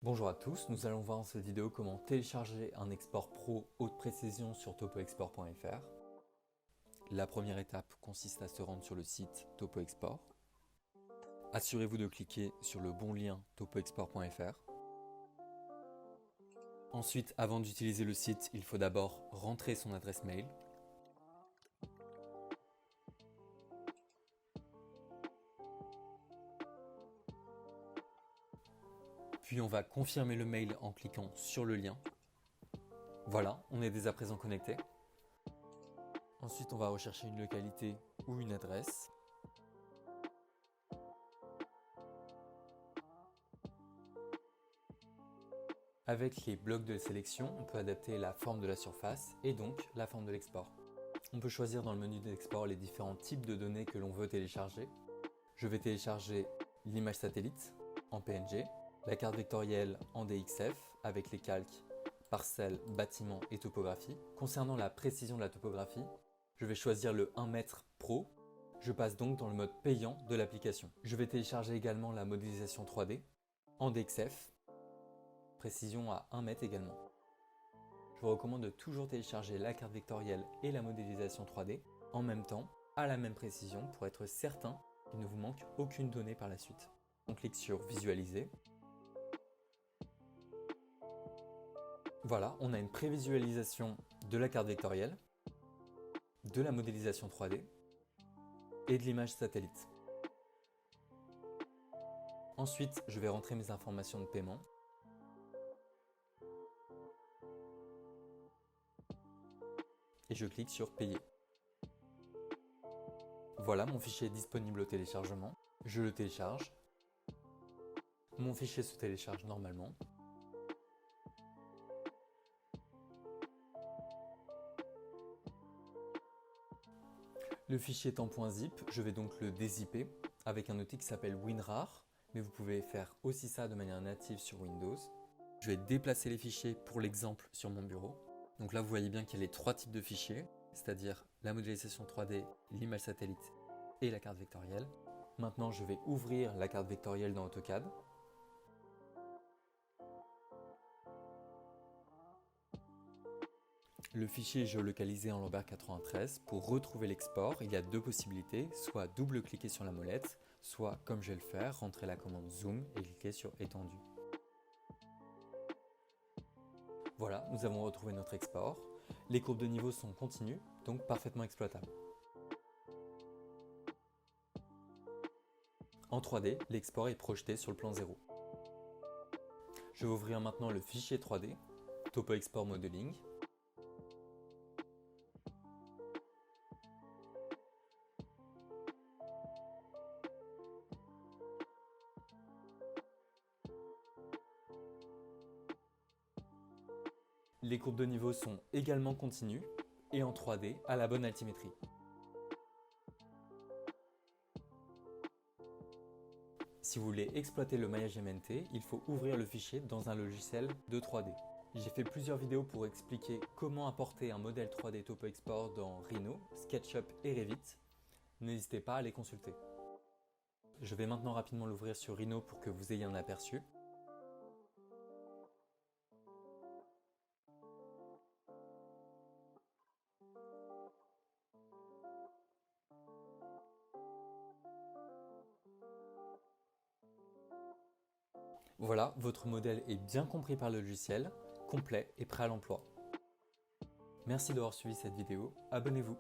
Bonjour à tous, nous allons voir dans cette vidéo comment télécharger un export pro haute précision sur topoexport.fr. La première étape consiste à se rendre sur le site TopoExport. Assurez-vous de cliquer sur le bon lien topoexport.fr. Ensuite, avant d'utiliser le site, il faut d'abord rentrer son adresse mail. Puis on va confirmer le mail en cliquant sur le lien. Voilà, on est dès à présent connecté. Ensuite, on va rechercher une localité ou une adresse. Avec les blocs de sélection, on peut adapter la forme de la surface et donc la forme de l'export. On peut choisir dans le menu d'export les différents types de données que l'on veut télécharger. Je vais télécharger l'image satellite en PNG, la carte vectorielle en DXF avec les calques parcelles, bâtiments et topographie. Concernant la précision de la topographie, je vais choisir le 1 m Pro. Je passe donc dans le mode payant de l'application. Je vais télécharger également la modélisation 3D en DXF, précision à 1 m également. Je vous recommande de toujours télécharger la carte vectorielle et la modélisation 3D en même temps, à la même précision, pour être certain qu'il ne vous manque aucune donnée par la suite. On clique sur Visualiser. Voilà, on a une prévisualisation de la carte vectorielle, de la modélisation 3D et de l'image satellite. Ensuite, je vais rentrer mes informations de paiement. Et je clique sur Payer. Voilà, mon fichier est disponible au téléchargement. Je le télécharge. Mon fichier se télécharge normalement. Le fichier est en .zip, je vais donc le dézipper avec un outil qui s'appelle WinRAR, mais vous pouvez faire aussi ça de manière native sur Windows. Je vais déplacer les fichiers pour l'exemple sur mon bureau. Donc là, vous voyez bien qu'il y a les trois types de fichiers, c'est-à-dire la modélisation 3D, l'image satellite et la carte vectorielle. Maintenant, je vais ouvrir la carte vectorielle dans AutoCAD. Le fichier est géolocalisé en Lambert 93. Pour retrouver l'export, il y a deux possibilités, soit double-cliquer sur la molette, soit, comme je vais le faire, rentrer la commande Zoom et cliquer sur Étendu. Voilà, nous avons retrouvé notre export. Les courbes de niveau sont continues, donc parfaitement exploitables. En 3D, l'export est projeté sur le plan 0. Je vais ouvrir maintenant le fichier 3D, TopoExport Modeling. Les courbes de niveau sont également continues et en 3D à la bonne altimétrie. Si vous voulez exploiter le maillage MNT, il faut ouvrir le fichier dans un logiciel de 3D. J'ai fait plusieurs vidéos pour expliquer comment importer un modèle 3D TopoExport dans Rhino, SketchUp et Revit. N'hésitez pas à les consulter. Je vais maintenant rapidement l'ouvrir sur Rhino pour que vous ayez un aperçu. Voilà, votre modèle est bien compris par le logiciel, complet et prêt à l'emploi. Merci d'avoir suivi cette vidéo, abonnez-vous.